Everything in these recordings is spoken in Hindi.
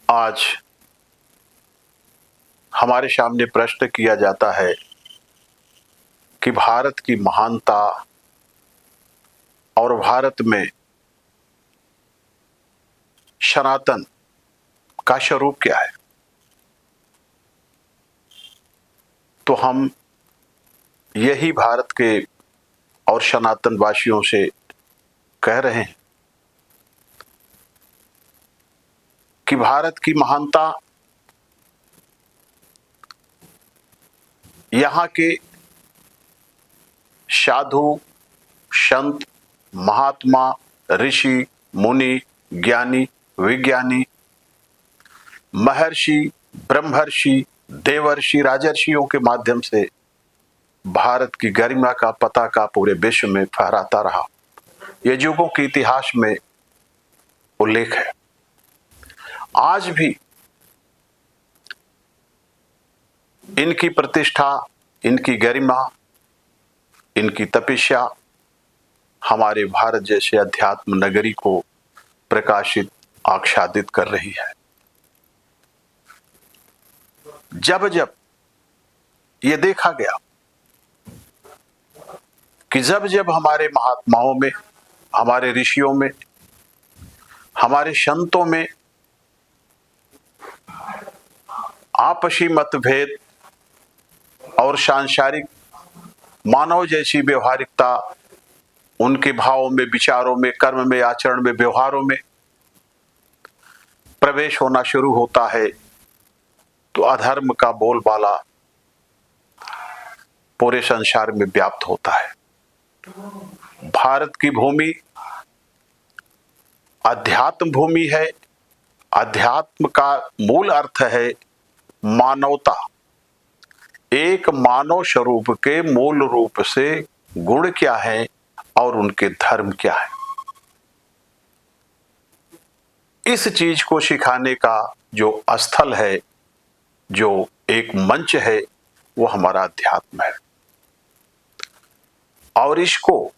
आज हमारे सामने प्रश्न किया जाता है कि भारत की महानता और भारत में सनातन का स्वरूप क्या है। तो हम यही भारत के और सनातन वासियों से कह रहे हैं कि भारत की महानता यहाँ के साधु, संत, महात्मा, ऋषि, मुनि, ज्ञानी, विज्ञानी, महर्षि, ब्रह्मर्षि, देवर्षि, राजर्षियों के माध्यम से भारत की गरिमा का पताका पूरे विश्व में फहराता रहा। यह युगों के इतिहास में उल्लेख है। आज भी इनकी प्रतिष्ठा, इनकी गरिमा, इनकी तपस्या हमारे भारत जैसे अध्यात्म नगरी को प्रकाशित, आच्छादित कर रही है। जब जब ये देखा गया कि जब जब हमारे महात्माओं में, हमारे ऋषियों में, हमारे संतों में आपसी मतभेद और सांसारिक मानव जैसी व्यवहारिकता उनके भावों में, विचारों में, कर्म में, आचरण में, व्यवहारों में प्रवेश होना शुरू होता है तो अधर्म का बोलबाला पूरे संसार में व्याप्त होता है। भारत की भूमि अध्यात्म भूमि है। अध्यात्म का मूल अर्थ है मानवता। एक मानव स्वरूप के मूल रूप से गुण क्या है और उनके धर्म क्या है, इस चीज को सिखाने का जो स्थल है, जो एक मंच है, वो हमारा अध्यात्म है। और इसको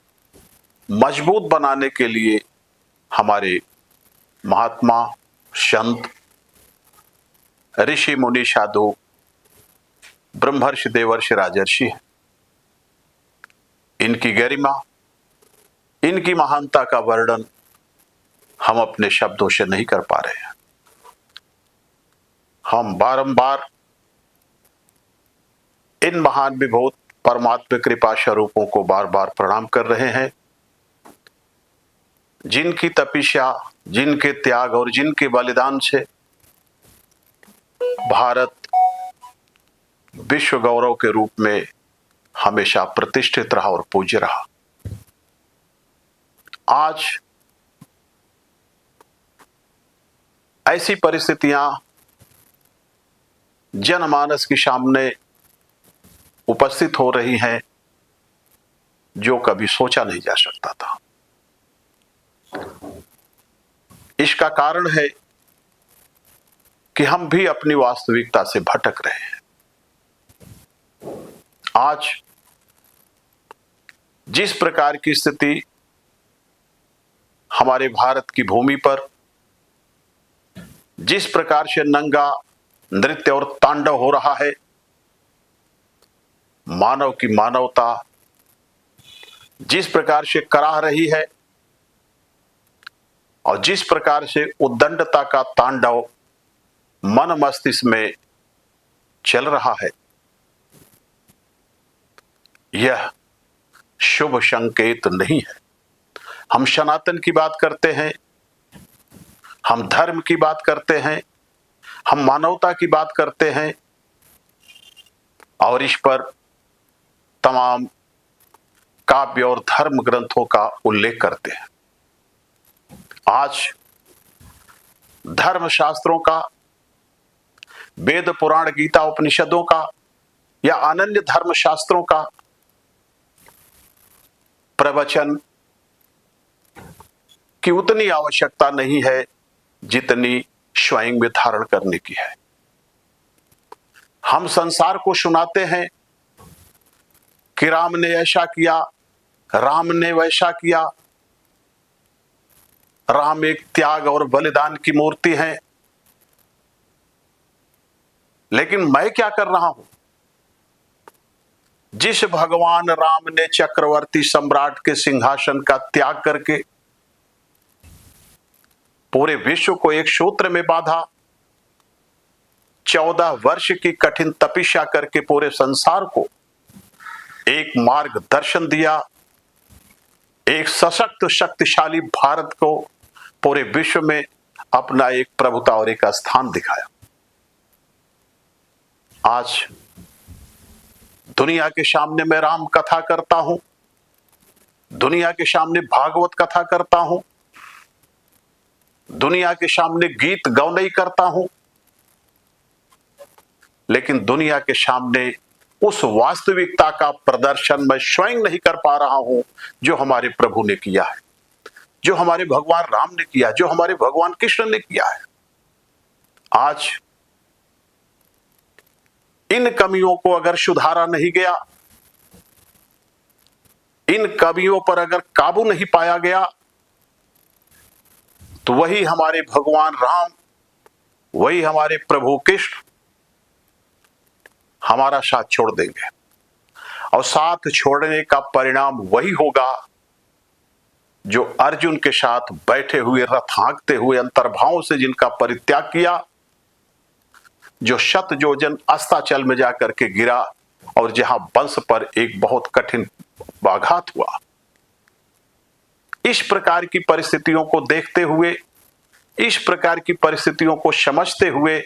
मजबूत बनाने के लिए हमारे महात्मा, संत, ऋषि, मुनि, साधु, ब्रह्मर्षि, देवर्षि, राजर्षि हैं। इनकी गरिमा, इनकी महानता का वर्णन हम अपने शब्दों से नहीं कर पा रहे हैं। हम बारंबार इन महान विभूत परमात्मा कृपा स्वरूपों को बार बार प्रणाम कर रहे हैं, जिनकी तपस्या, जिनके त्याग और जिनके बलिदान से भारत विश्व गौरव के रूप में हमेशा प्रतिष्ठित रहा और पूज्य रहा। आज ऐसी परिस्थितियां जनमानस के सामने उपस्थित हो रही हैं जो कभी सोचा नहीं जा सकता था। इसका कारण है कि हम भी अपनी वास्तविकता से भटक रहे हैं। आज जिस प्रकार की स्थिति हमारे भारत की भूमि पर, जिस प्रकार से नंगा नृत्य और तांडव हो रहा है, मानव की मानवता जिस प्रकार से कराह रही है और जिस प्रकार से उद्दंडता का तांडव मन मस्तिष्क में चल रहा है, यह शुभ संकेत नहीं है। हम सनातन की बात करते हैं, हम धर्म की बात करते हैं, हम मानवता की बात करते हैं और इस पर तमाम काव्य और धर्म ग्रंथों का उल्लेख करते हैं। आज धर्म शास्त्रों का, वेद पुराण गीता उपनिषदों का या अनन्य धर्म शास्त्रों का प्रवचन की उतनी आवश्यकता नहीं है जितनी स्वयं में धारण करने की है। हम संसार को सुनाते हैं कि राम ने ऐसा किया, राम ने वैसा किया, राम एक त्याग और बलिदान की मूर्ति है, लेकिन मैं क्या कर रहा हूं? जिस भगवान राम ने चक्रवर्ती सम्राट के सिंहासन का त्याग करके पूरे विश्व को एक सूत्र में बांधा, 14 वर्ष की कठिन तपस्या करके पूरे संसार को एक मार्गदर्शन दिया, एक सशक्त शक्तिशाली भारत को पूरे विश्व में अपना एक प्रभुता और एक स्थान दिखाया। आज दुनिया के सामने मैं राम कथा करता हूं, दुनिया के सामने भागवत कथा करता हूं, दुनिया के सामने गीत गौनई करता हूं, लेकिन दुनिया के सामने उस वास्तविकता का प्रदर्शन मैं स्वयं नहीं कर पा रहा हूं जो हमारे प्रभु ने किया है, जो हमारे भगवान राम ने किया, जो हमारे भगवान कृष्ण ने किया है। आज इन कमियों को अगर सुधारा नहीं गया, इन कमियों पर अगर काबू नहीं पाया गया, तो वही हमारे भगवान राम, वही हमारे प्रभु कृष्ण हमारा साथ छोड़ देंगे, और साथ छोड़ने का परिणाम वही होगा जो अर्जुन के साथ बैठे हुए रथ हाँकते हुए अंतर्भावों से जिनका परित्याग किया, जो शत योजन अस्ताचल में जाकर के गिरा और जहां वंश पर एक बहुत कठिन आघात हुआ। इस प्रकार की परिस्थितियों को देखते हुए, इस प्रकार की परिस्थितियों को समझते हुए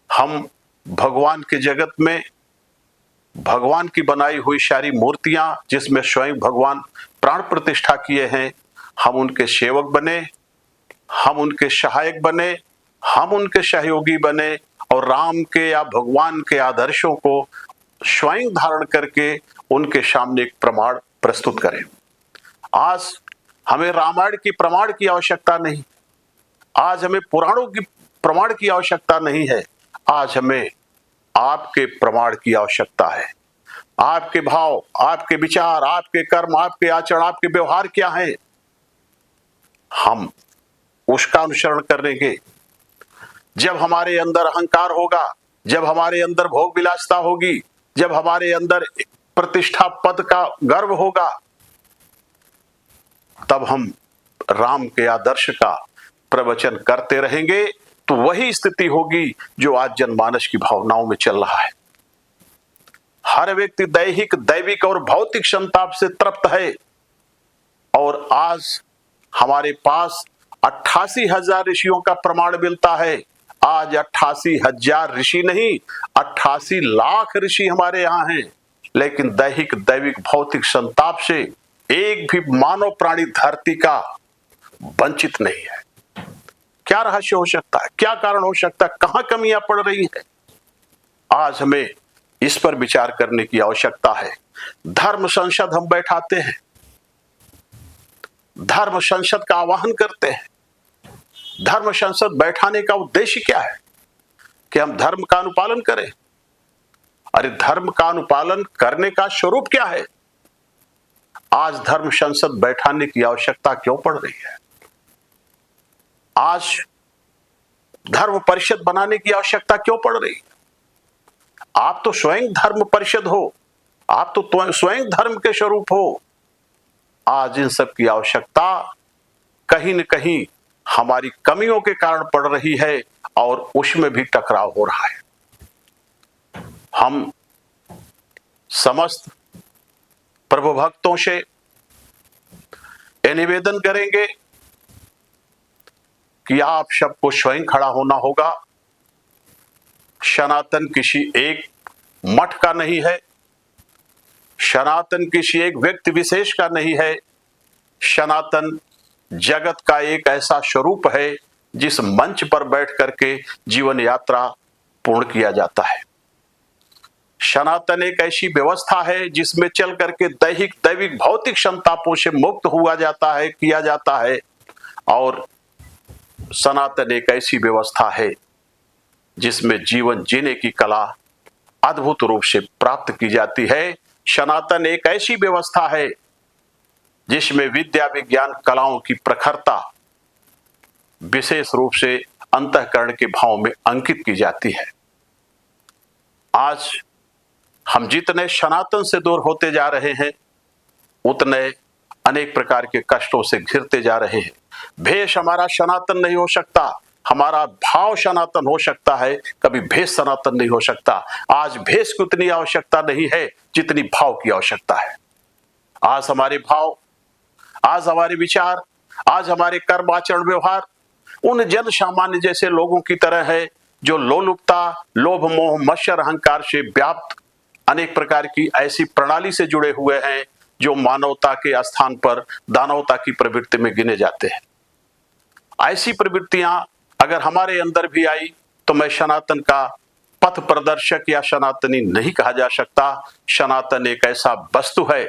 हम भगवान के जगत में भगवान की बनाई हुई सारी मूर्तियां जिसमें स्वयं भगवान प्राण प्रतिष्ठा किए हैं, हम उनके सेवक बने, हम उनके सहायक बने, हम उनके सहयोगी बने और राम के या भगवान के आदर्शों को स्वयं धारण करके उनके सामने एक प्रमाण प्रस्तुत करें। आज हमें रामायण की प्रमाण की आवश्यकता नहीं, आज हमें पुराणों की प्रमाण की आवश्यकता नहीं है, आज हमें आपके प्रमाण की आवश्यकता है। आपके भाव, आपके विचार, आपके कर्म, आपके आचरण, आपके व्यवहार क्या है, हम उसका अनुसरण करेंगे। जब हमारे अंदर अहंकार होगा, जब हमारे अंदर भोग विलासता होगी, जब हमारे अंदर प्रतिष्ठा पद का गर्व होगा, तब हम राम के आदर्श का प्रवचन करते रहेंगे, तो वही स्थिति होगी जो आज जनमानस की भावनाओं में चल रहा है। हर व्यक्ति दैहिक, दैविक और भौतिक संताप से तृप्त है, और आज हमारे पास 88,000 ऋषियों का प्रमाण मिलता है। आज 88,000 ऋषि नहीं, 88 लाख ऋषि हमारे यहाँ हैं, लेकिन दैहिक, दैविक, भौतिक संताप से एक भी मानव प्राणी धरती का वंचित नहीं है। क्या रहस्य हो सकता है, क्या कारण हो सकता है, कहां कमियां पड़ रही है? आज हमें इस पर विचार करने की आवश्यकता है। धर्म संसद हम बैठाते हैं, धर्म संसद का आह्वान करते हैं। धर्म संसद बैठाने का उद्देश्य क्या है? कि हम धर्म का अनुपालन करें। अरे धर्म का अनुपालन करने का स्वरूप क्या है? आज धर्म संसद बैठाने की आवश्यकता क्यों पड़ रही है? आज धर्म परिषद बनाने की आवश्यकता क्यों पड़ रही है? आप तो स्वयं धर्म परिषद हो, आप तो स्वयं धर्म के स्वरूप हो। आज इन सब की आवश्यकता कहीं न कहीं हमारी कमियों के कारण पड़ रही है, और उसमें भी टकराव हो रहा है। हम समस्त प्रभु भक्तों से यह निवेदन करेंगे कि आप सबको स्वयं खड़ा होना होगा। सनातन किसी एक मठ का नहीं है, सनातन किसी एक व्यक्ति विशेष का नहीं है, सनातन जगत का एक ऐसा स्वरूप है जिस मंच पर बैठ करके जीवन यात्रा पूर्ण किया जाता है। सनातन एक ऐसी व्यवस्था है जिसमें चल करके दैहिक, दैविक, भौतिक संतापों से मुक्त हुआ जाता है, किया जाता है। और सनातन एक ऐसी व्यवस्था है जिसमें जीवन जीने की कला अद्भुत रूप से प्राप्त की जाती है। सनातन एक ऐसी व्यवस्था है जिसमें विद्या, विज्ञान, कलाओं की प्रखरता विशेष रूप से अंतःकरण के भाव में अंकित की जाती है। आज हम जितने सनातन से दूर होते जा रहे हैं, उतने अनेक प्रकार के कष्टों से घिरते जा रहे हैं। भेष हमारा सनातन नहीं हो सकता, हमारा भाव सनातन हो सकता है, कभी भेष सनातन नहीं हो सकता। आज भेष की उतनी आवश्यकता नहीं है जितनी भाव की आवश्यकता है। आज हमारे भाव, आज हमारे विचार, आज हमारे कर्म आचरण व्यवहार उन जन सामान्य जैसे लोगों की तरह है जो लोलुपता, लोभ, मोह, मत्सर, अहंकार से व्याप्त अनेक प्रकार की ऐसी प्रणाली से जुड़े हुए हैं जो मानवता के स्थान पर दानवता की प्रवृत्ति में गिने जाते हैं। ऐसी प्रवृत्तियां अगर हमारे अंदर भी आई तो मैं सनातन का पथ प्रदर्शक या सनातनी नहीं कहा जा सकता। सनातन एक ऐसा वस्तु है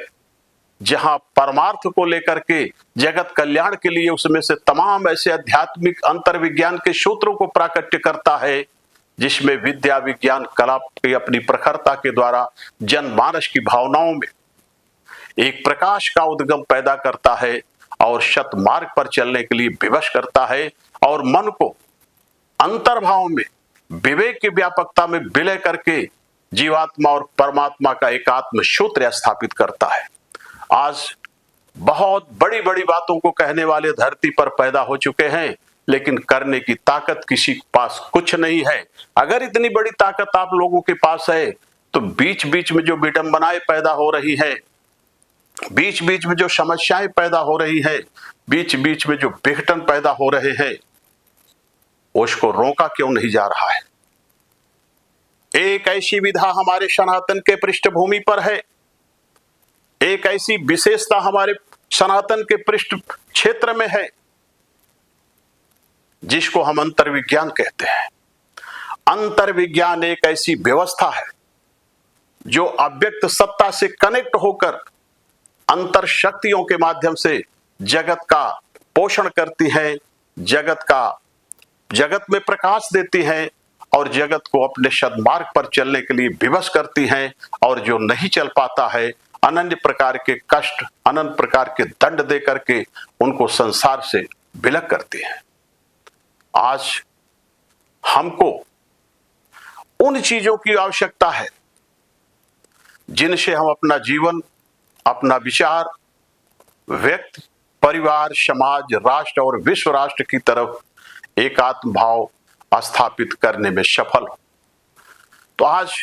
जहां परमार्थ को लेकर के, जगत कल्याण के लिए उसमें से तमाम ऐसे आध्यात्मिक अंतर्विज्ञान के सूत्रों को प्राकट्य करता है, जिसमें विद्या, विज्ञान, कला की अपनी प्रखरता के द्वारा जनमानस की भावनाओं में एक प्रकाश का उद्गम पैदा करता है और सत मार्ग पर चलने के लिए विवश करता है और मन को अंतर्भाव में, विवेक की व्यापकता में विलय करके जीवात्मा और परमात्मा का एकात्म सूत्र स्थापित करता है। आज बहुत बड़ी बड़ी बातों को कहने वाले धरती पर पैदा हो चुके हैं, लेकिन करने की ताकत किसी के पास कुछ नहीं है। अगर इतनी बड़ी ताकत आप लोगों के पास है तो बीच बीच में जो विडंबनाएं पैदा हो रही है, बीच बीच में जो समस्याएं पैदा हो रही है, बीच बीच में जो विघटन पैदा हो रहे हैं, उसको रोका क्यों नहीं जा रहा है? एक ऐसी विधा हमारे सनातन के पृष्ठभूमि पर है, एक ऐसी विशेषता हमारे सनातन के पृष्ठ क्षेत्र में है जिसको हम अंतर्विज्ञान कहते हैं। अंतर्विज्ञान एक ऐसी व्यवस्था है जो अव्यक्त सत्ता से कनेक्ट होकर अंतर शक्तियों के माध्यम से जगत का पोषण करती है, जगत में प्रकाश देती है और जगत को अपने सद्मार्ग पर चलने के लिए विवश करती है, और जो नहीं चल पाता है अनन्य प्रकार के कष्ट, अनंत प्रकार के दंड दे करके उनको संसार से विलग करती है। आज हमको उन चीजों की आवश्यकता है जिनसे हम अपना जीवन, अपना विचार, व्यक्ति, परिवार, समाज, राष्ट्र और विश्व राष्ट्र की तरफ एकात्म भाव स्थापित करने में सफल हो। तो आज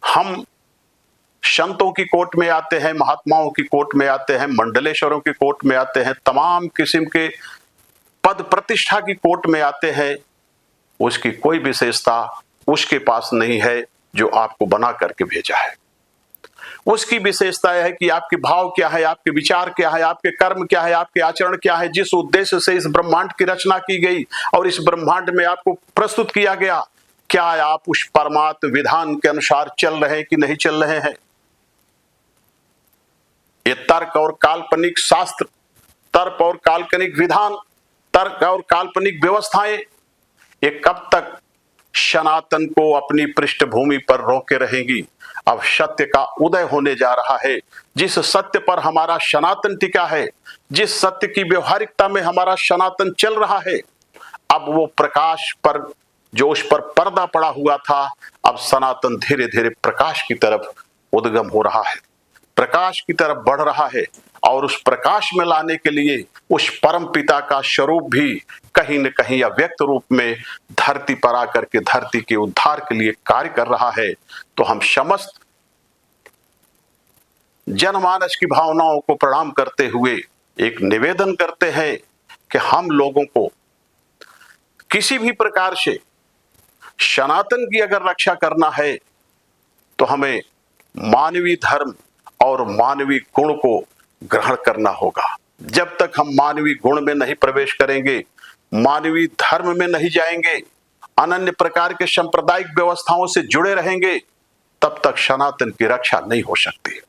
हम संतों की कोट में आते हैं, महात्माओं की कोट में आते हैं, मंडलेश्वरों की कोट में आते हैं, तमाम किस्म के पद प्रतिष्ठा की कोट में आते हैं। उसकी कोई विशेषता उसके पास नहीं है जो आपको बना करके भेजा है। उसकी विशेषता यह है कि आपके भाव क्या है, आपके विचार क्या है, आपके कर्म क्या है, आपके आचरण क्या है, जिस उद्देश्य से इस ब्रह्मांड की रचना की गई और इस ब्रह्मांड में आपको प्रस्तुत किया गया, क्या आप उस परमात्म विधान के अनुसार चल रहे हैं कि नहीं चल रहे हैं? ये तर्क और काल्पनिक शास्त्र, तर्क और काल्पनिक विधान, तर्क और काल्पनिक व्यवस्थाएं, ये कब तक सनातन को अपनी पृष्ठभूमि पर रोके रहेंगी? अब सत्य का उदय होने जा रहा है। जिस सत्य पर हमारा सनातन टिका है, जिस सत्य की व्यवहारिकता में हमारा सनातन चल रहा है, अब वो प्रकाश पर जो उस पर पर्दा पड़ा हुआ था, अब सनातन धीरे धीरे प्रकाश की तरफ उद्गम हो रहा है, प्रकाश की तरफ बढ़ रहा है। और उस प्रकाश में लाने के लिए उस परम पिता का स्वरूप भी कहीं न कहीं अव्यक्त रूप में धरती पर आकर के धरती के उद्धार के लिए कार्य कर रहा है। तो हम समस्त जनमानस की भावनाओं को प्रणाम करते हुए एक निवेदन करते हैं कि हम लोगों को किसी भी प्रकार से सनातन की अगर रक्षा करना है तो हमें मानवीय धर्म और मानवीय गुण को ग्रहण करना होगा। जब तक हम मानवीय गुण में नहीं प्रवेश करेंगे, मानवीय धर्म में नहीं जाएंगे, अनन्य प्रकार के सांप्रदायिक व्यवस्थाओं से जुड़े रहेंगे, तब तक सनातन की रक्षा नहीं हो सकती।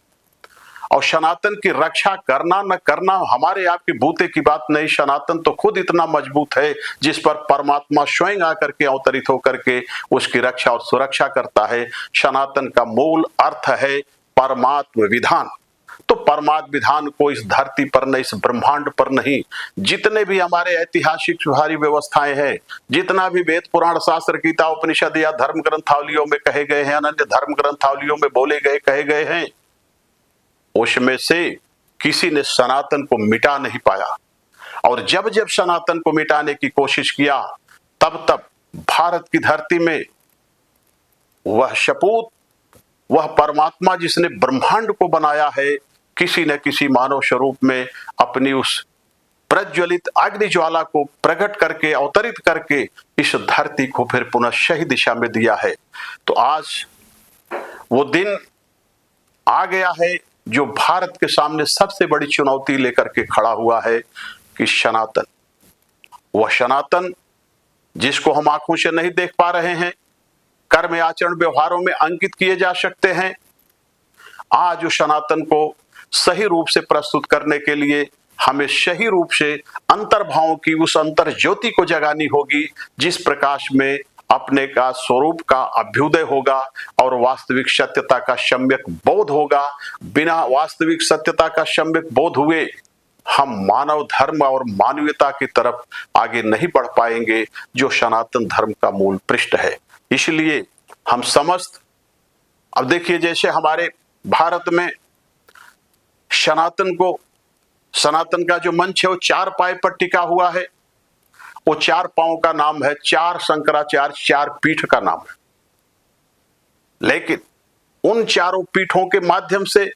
और सनातन की रक्षा करना न करना हमारे आपके बूते की बात नहीं। सनातन तो खुद इतना मजबूत है जिस पर परमात्मा स्वयं आकर के अवतरित होकर के उसकी रक्षा और सुरक्षा करता है। सनातन का मूल अर्थ है परमात्म विधान। तो परमात्म विधान को इस धरती पर नहीं, इस ब्रह्मांड पर नहीं, जितने भी हमारे ऐतिहासिक सारी व्यवस्थाएं हैं, जितना भी वेद पुराण शास्त्र गीता उपनिषद या धर्म ग्रंथावलियों में कहे गए हैं, अन्य धर्म ग्रंथावलियों में बोले गए कहे गए हैं, उसमें से किसी ने सनातन को मिटा नहीं पाया। और जब जब सनातन को मिटाने की कोशिश किया, तब तब भारत की धरती में वह सपूत, वह परमात्मा जिसने ब्रह्मांड को बनाया है, किसी न किसी मानव स्वरूप में अपनी उस प्रज्वलित अग्नि ज्वाला को प्रकट करके, अवतरित करके इस धरती को फिर पुनः सही दिशा में दिया है। तो आज वो दिन आ गया है जो भारत के सामने सबसे बड़ी चुनौती लेकर के खड़ा हुआ है कि सनातन, वह सनातन जिसको हम आंखों से नहीं देख पा रहे हैं, कर्म आचरण व्यवहारों में अंकित किए जा सकते हैं, आज उस सनातन को सही रूप से प्रस्तुत करने के लिए हमें सही रूप से अंतर्भावों की उस अंतर ज्योति को जगानी होगी, जिस प्रकाश में अपने का स्वरूप का अभ्युदय होगा और वास्तविक सत्यता का सम्यक बोध होगा। बिना वास्तविक सत्यता का सम्यक बोध हुए हम मानव धर्म और मानवीयता की तरफ आगे नहीं बढ़ पाएंगे, जो सनातन धर्म का मूल पृष्ठ है। इसलिए हम समस्त, अब देखिए जैसे हमारे भारत में सनातन का जो मंच है वो 4 पाए पर टिका हुआ है। वो 4 पांव का नाम है 4 शंकराचार्य, 4 पीठ का नाम है। लेकिन उन चारों पीठों के माध्यम से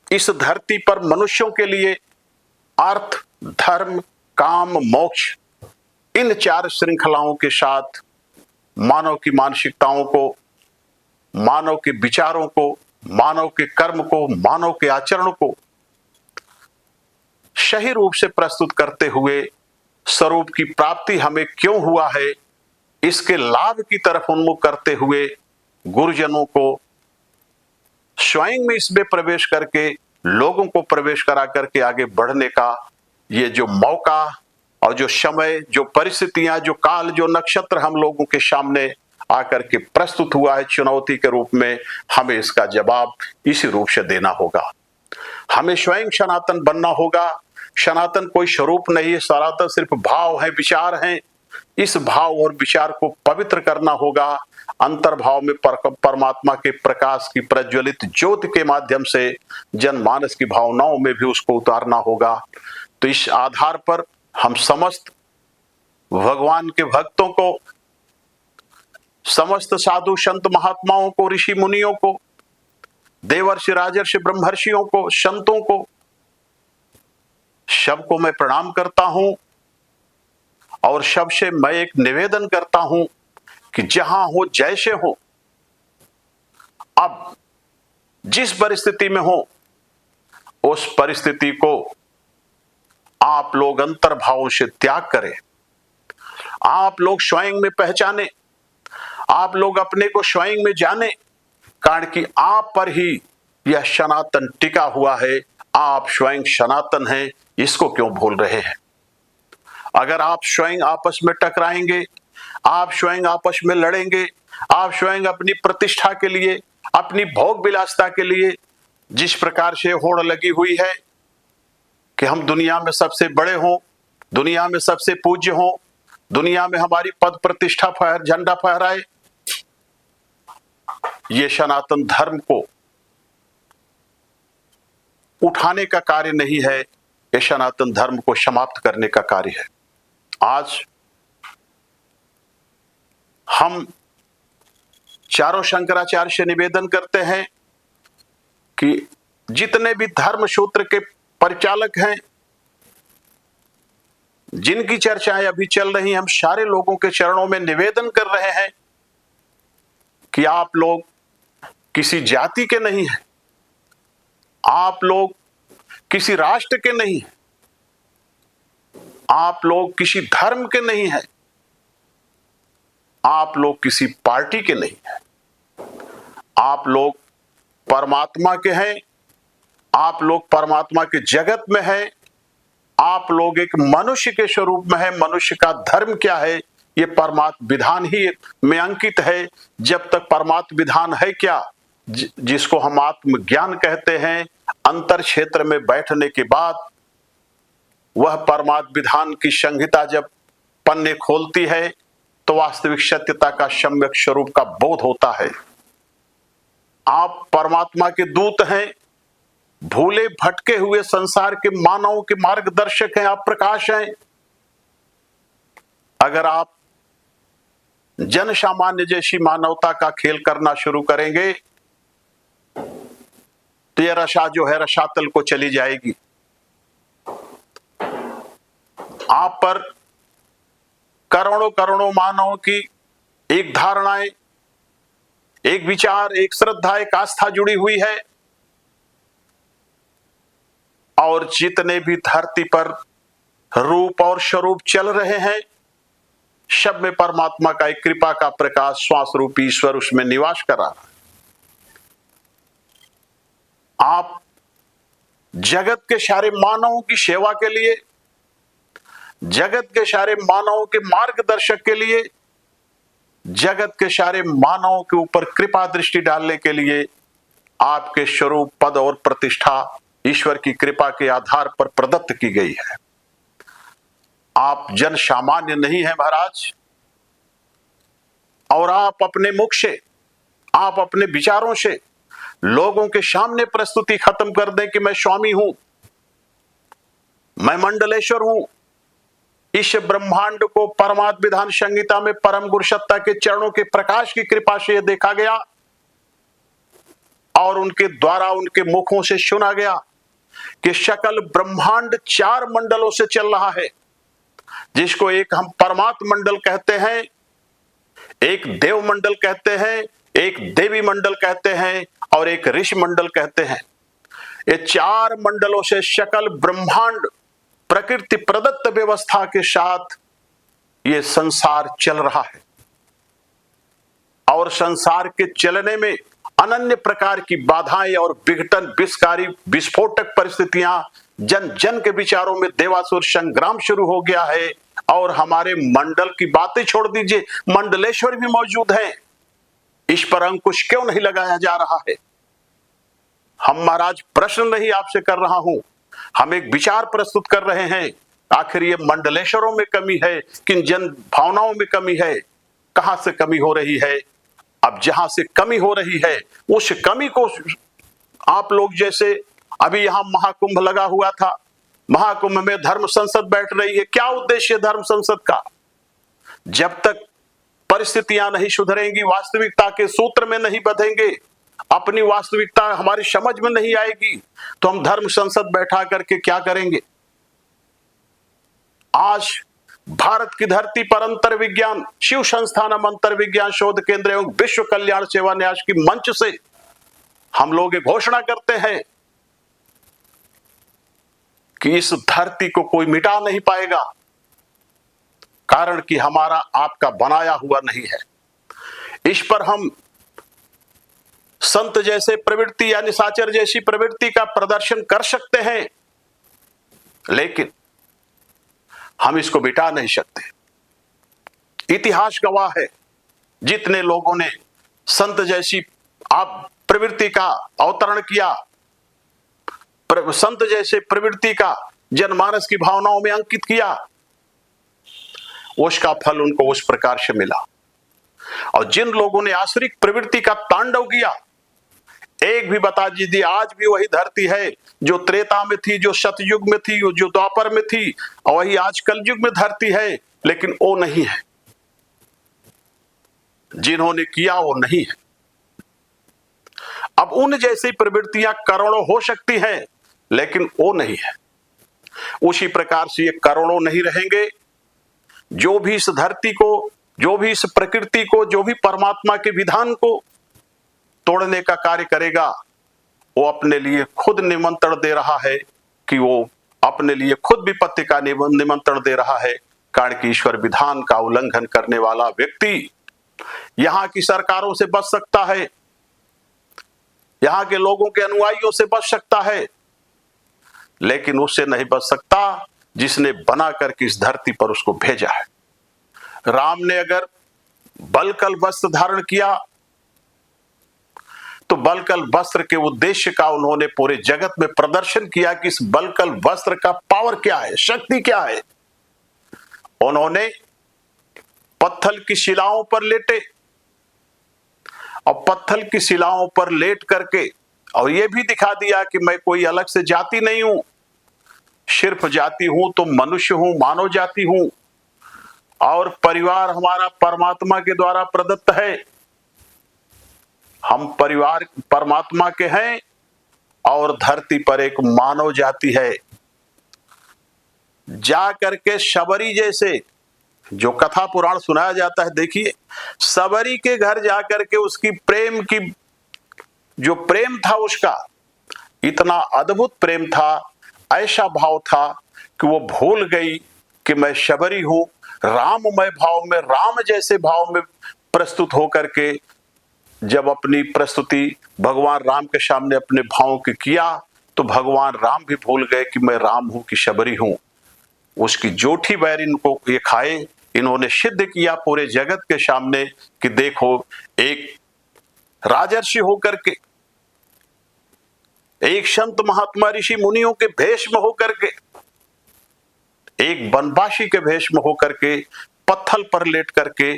इस धरती पर मनुष्यों के लिए अर्थ, धर्म, काम, मोक्ष, इन 4 श्रृंखलाओं के साथ मानव की मानसिकताओं को, मानव के विचारों को, मानव के कर्म को, मानव के आचरण को सही रूप से प्रस्तुत करते हुए स्वरूप की प्राप्ति हमें क्यों हुआ है, इसके लाभ की तरफ उन्मुख करते हुए गुरुजनों को स्वयं में इसमें प्रवेश करके लोगों को प्रवेश करा करके आगे बढ़ने का ये जो मौका और जो समय, जो परिस्थितियां, जो काल, जो नक्षत्र हम लोगों के सामने आकर के प्रस्तुत हुआ है चुनौती के रूप में, हमें इसका जवाब इसी रूप से देना होगा। हमें स्वयं सनातन बनना होगा। सनातन कोई स्वरूप नहीं है, सनातन सिर्फ भाव है, विचार हैं। इस भाव और विचार को पवित्र करना होगा। अंतर्भाव में परमात्मा के प्रकाश की प्रज्वलित ज्योति के माध्यम से जनमानस की भावनाओं में भी उसको उतारना होगा। तो इस आधार पर हम समस्त भगवान के भक्तों को, समस्त साधु संत महात्माओं को, ऋषि मुनियों को, देवर्षि राजर्षि ब्रह्मर्षियों को, संतों को, सबको मैं प्रणाम करता हूं और सबसे मैं एक निवेदन करता हूं कि जहां हो, जैसे हो, अब जिस परिस्थिति में हो, उस परिस्थिति को आप लोग अंतर्भावों से त्याग करें। आप लोग स्वयं में पहचाने, आप लोग अपने को स्वयं में जाने, कारण कि आप पर ही यह सनातन टिका हुआ है। आप स्वयं सनातन हैं, इसको क्यों भूल रहे हैं? अगर आप स्वयं आपस में टकराएंगे, आप स्वयं आपस में लड़ेंगे, आप स्वयं अपनी प्रतिष्ठा के लिए, अपनी भोग विलासिता के लिए जिस प्रकार से होड़ लगी हुई है कि हम दुनिया में सबसे बड़े हों, दुनिया में सबसे पूज्य हों, दुनिया में हमारी पद प्रतिष्ठा झंडा फहराए, ये सनातन धर्म को उठाने का कार्य नहीं है, ये सनातन धर्म को समाप्त करने का कार्य है। आज हम चारों शंकराचार्य से निवेदन करते हैं कि जितने भी धर्म सूत्र के परिचालक हैं, जिनकी चर्चाएं अभी चल रही हैं, हम सारे लोगों के चरणों में निवेदन कर रहे हैं कि आप लोग किसी जाति के नहीं हैं, आप लोग किसी राष्ट्र के नहीं हैं, आप लोग किसी धर्म के नहीं हैं, आप लोग किसी पार्टी के नहीं हैं, आप लोग परमात्मा के हैं, आप लोग परमात्मा के जगत में हैं, आप लोग एक मनुष्य के स्वरूप में है। मनुष्य का धर्म क्या है, ये परमात्म विधान ही में अंकित है। जब तक परमात्म विधान है क्या, जिसको हम आत्मज्ञान कहते हैं, अंतर क्षेत्र में बैठने के बाद वह परमात्म विधान की संहिता जब पन्ने खोलती है तो वास्तविक सत्यता का सम्यक स्वरूप का बोध होता है। आप परमात्मा के दूत हैं, भूले भटके हुए संसार के मानवों के मार्गदर्शक हैं, आप प्रकाश हैं। अगर आप जन सामान्य जैसी मानवता का खेल करना शुरू करेंगे तो यह रसा जो है रसातल को चली जाएगी। आप पर करोड़ों करोड़ों मानवों की एक धारणाएं, एक विचार, एक श्रद्धा, एक आस्था जुड़ी हुई है, और जितने भी धरती पर रूप और स्वरूप चल रहे हैं सब में परमात्मा का एक कृपा का प्रकाश श्वास रूपी ईश्वर उसमें निवास कर रहा है। आप जगत के सारे मानवों की सेवा के लिए, जगत के सारे मानवों के मार्गदर्शक के लिए, जगत के सारे मानवों के ऊपर कृपा दृष्टि डालने के लिए आपके स्वरूप, पद और प्रतिष्ठा ईश्वर की कृपा के आधार पर प्रदत्त की गई है। आप जन सामान्य नहीं है महाराज, और आप अपने मुख से, आप अपने विचारों से लोगों के सामने प्रस्तुति खत्म कर दें कि मैं स्वामी हूं, मैं मंडलेश्वर हूं। इस ब्रह्मांड को परमात्म विधान संहिता में परम गुरु सत्ता के चरणों के प्रकाश की कृपा से देखा गया और उनके द्वारा, उनके मुखों से सुना गया कि सकल ब्रह्मांड 4 मंडलों से चल रहा है, जिसको एक हम परमात्म मंडल कहते हैं, एक देव मंडल कहते हैं, एक देवी मंडल कहते हैं और एक ऋषि मंडल कहते हैं। ये 4 मंडलों से सकल ब्रह्मांड प्रकृति प्रदत्त व्यवस्था के साथ ये संसार चल रहा है, और संसार के चलने में अनन्य प्रकार की बाधाएं और विघटन, विषकारी, विस्फोटक परिस्थितियां, जन जन के विचारों में देवासुर संग्राम शुरू हो गया है। और हमारे मंडल की बातें छोड़ दीजिए, मंडलेश्वर भी मौजूद हैं। इस पर अंकुश क्यों नहीं लगाया जा रहा है? हम महाराज प्रश्न नहीं आपसे कर रहा हूं, हम एक विचार प्रस्तुत कर रहे हैं। आखिर ये मंडलेश्वरों में कमी है, किन जन भावनाओं में कमी है, कहां से कमी हो रही है? अब जहां से कमी हो रही है उस कमी को आप लोग, जैसे अभी यहां महाकुंभ लगा हुआ था, महाकुंभ में धर्म संसद बैठ रही है। क्या उद्देश्य धर्म संसद का? जब तक परिस्थितियां नहीं सुधरेंगी, वास्तविकता के सूत्र में नहीं बंधेंगे, अपनी वास्तविकता हमारी समझ में नहीं आएगी, तो हम धर्म संसद बैठा करके क्या करेंगे? आज भारत की धरती पर अंतर विज्ञान शिव संस्थानम अंतर विज्ञान शोध केंद्र एवं विश्व कल्याण सेवा न्यास की मंच से हम लोग घोषणा करते हैं कि इस धरती को कोई मिटा नहीं पाएगा, कारण कि हमारा आपका बनाया हुआ नहीं है। इस पर हम संत जैसे प्रवृत्ति या निशाचर जैसी प्रवृत्ति का प्रदर्शन कर सकते हैं, लेकिन हम इसको मिटा नहीं सकते। इतिहास गवाह है, जितने लोगों ने संत जैसी आप प्रवृत्ति का अवतरण किया, संत जैसे प्रवृत्ति का जनमानस की भावनाओं में अंकित किया, उसका फल उनको उस प्रकार से मिला। और जिन लोगों ने आश्रित प्रवृत्ति का तांडव किया, एक भी बता दीजिए, आज भी वही धरती है जो त्रेता में थी, जो सतयुग में थी, जो द्वापर में थी, और वही आज कलयुग में धरती है, लेकिन वो नहीं है। जिन्होंने किया वो नहीं है। अब उन जैसी प्रवृत्तियां करोड़ों हो सकती हैं, लेकिन वो नहीं है। उसी प्रकार से ये करोड़ों नहीं रहेंगे। जो भी इस धरती को, जो भी इस प्रकृति को, जो भी परमात्मा के विधान को तोड़ने का कार्य करेगा, वो अपने लिए खुद निमंत्रण दे रहा है कि वो अपने लिए खुद विपत्ति का निमंत्रण दे रहा है। कारण कि ईश्वर विधान का उल्लंघन करने वाला व्यक्ति यहां की सरकारों से बच सकता है, यहां के लोगों के अनुयायियों से बच सकता है, लेकिन उससे नहीं बच सकता जिसने बना करके इस धरती पर उसको भेजा है। राम ने अगर बलकल वस्त्र धारण किया तो बलकल वस्त्र के उद्देश्य का उन्होंने पूरे जगत में प्रदर्शन किया कि इस बलकल वस्त्र का पावर क्या है, शक्ति क्या है। उन्होंने पत्थर की शिलाओं पर लेटे और पत्थर की शिलाओं पर लेट करके और यह भी दिखा दिया कि मैं कोई अलग से जाति नहीं हूं, सिर्फ जाति हूं तो मनुष्य हूं, मानव जाति हूं, और परिवार हमारा परमात्मा के द्वारा प्रदत्त है। हम परिवार परमात्मा के हैं और धरती पर एक मानव जाति है। जा करके शबरी जैसे जो कथा पुराण सुनाया जाता है, देखिए शबरी के घर जाकर के उसकी प्रेम की जो प्रेम था उसका इतना अद्भुत प्रेम था, ऐसा भाव था कि वो भूल गई कि मैं शबरी हूं। राममय भाव में, राम जैसे भाव में प्रस्तुत होकर के जब अपनी प्रस्तुति भगवान राम के सामने अपने भावों की किया तो भगवान राम भी भूल गए कि मैं राम हूं कि शबरी हूं। उसकी जोठी बैर इनको ये खाए, इन्होंने सिद्ध किया पूरे जगत के सामने कि देखो एक राजर्षि होकर के, एक संत महात्मा ऋषि मुनियों के भेष में होकर के, एक वनवासी के भेष में होकर के, पत्थर पर लेट करके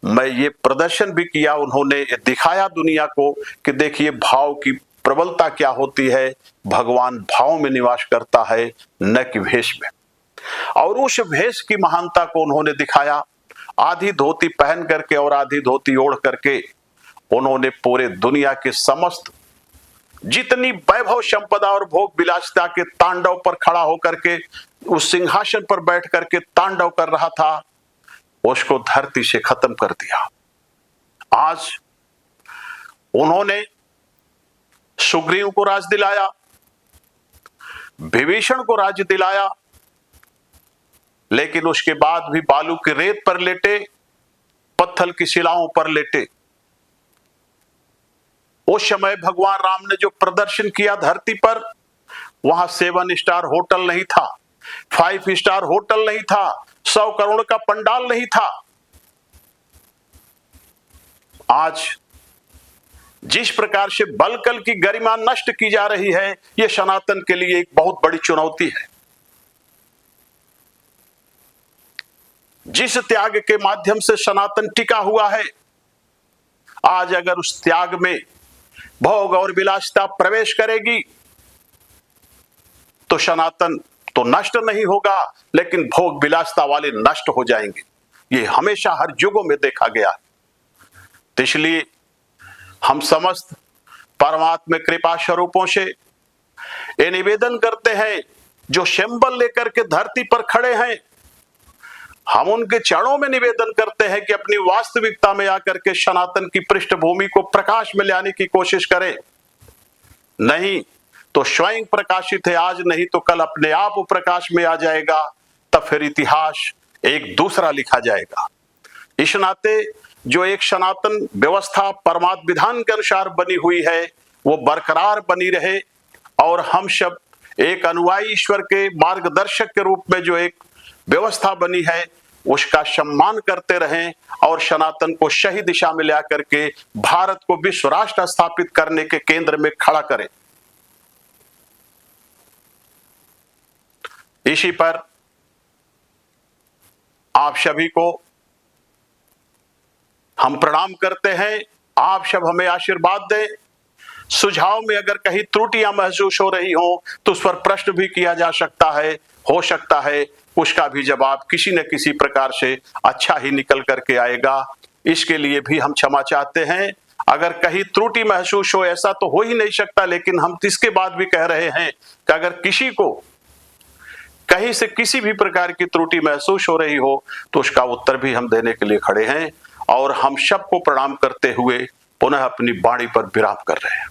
मैं ये प्रदर्शन भी किया। उन्होंने दिखाया दुनिया को कि देखिए भाव की प्रबलता क्या होती है, भगवान भाव में निवास करता है न कि भेष में। और उस भेष की महानता को उन्होंने दिखाया। आधी धोती पहन करके और आधी धोती ओढ़ करके उन्होंने पूरे दुनिया के समस्त जितनी वैभव संपदा और भोग विलासिता के तांडव पर खड़ा होकर के उस सिंहासन पर बैठ करके तांडव कर रहा था, उसको धरती से खत्म कर दिया। आज उन्होंने सुग्रीव को राज दिलाया, विभीषण को राज्य दिलाया, लेकिन उसके बाद भी बालू की रेत पर लेटे, पत्थर की शिलाओं पर लेटे। उस समय भगवान राम ने जो प्रदर्शन किया धरती पर, वहां 7 स्टार होटल नहीं था, 5 स्टार होटल नहीं था, 100 करोड़ का पंडाल नहीं था। आज जिस प्रकार से बलकल की गरिमा नष्ट की जा रही है, यह सनातन के लिए एक बहुत बड़ी चुनौती है। जिस त्याग के माध्यम से सनातन टिका हुआ है, आज अगर उस त्याग में भोग और विलासिता प्रवेश करेगी तो सनातन तो नष्ट नहीं होगा, लेकिन भोग विलासिता वाले नष्ट हो जाएंगे। ये हमेशा हर युगों में देखा गया है। तो इसलिए हम समस्त परमात्मा कृपा स्वरूपों से ये निवेदन करते हैं, जो सिंबल लेकर के धरती पर खड़े हैं, हम उनके चरणों में निवेदन करते हैं कि अपनी वास्तविकता में आकर के सनातन की पृष्ठभूमि को प्रकाश में लाने की कोशिश करें। नहीं तो स्वयं प्रकाशित है आज, नहीं तो कल अपने आप प्रकाश में आ जाएगा, तब फिर इतिहास एक दूसरा लिखा जाएगा। इस नाते जो एक सनातन व्यवस्था परमात्म विधान के अनुसार बनी हुई है वो बरकरार बनी रहे, और हम सब एक अनुयायी ईश्वर के मार्गदर्शक के रूप में जो एक व्यवस्था बनी है उसका सम्मान करते रहें और सनातन को सही दिशा में ला करके भारत को विश्व राष्ट्र स्थापित करने के केंद्र में खड़ा करें। इसी पर आप सभी को हम प्रणाम करते हैं। आप सब हमें आशीर्वाद दें। सुझाव में अगर कहीं त्रुटियां महसूस हो रही हो तो उस पर प्रश्न भी किया जा सकता है, हो सकता है उसका भी जवाब किसी न किसी प्रकार से अच्छा ही निकल करके आएगा। इसके लिए भी हम क्षमा चाहते हैं। अगर कहीं त्रुटि महसूस हो, ऐसा तो हो ही नहीं सकता, लेकिन हम इसके बाद भी कह रहे हैं कि अगर किसी को कहीं से किसी भी प्रकार की त्रुटि महसूस हो रही हो तो उसका उत्तर भी हम देने के लिए खड़े हैं, और हम सबको प्रणाम करते हुए पुनः अपनी वाणी पर विराम कर रहे हैं।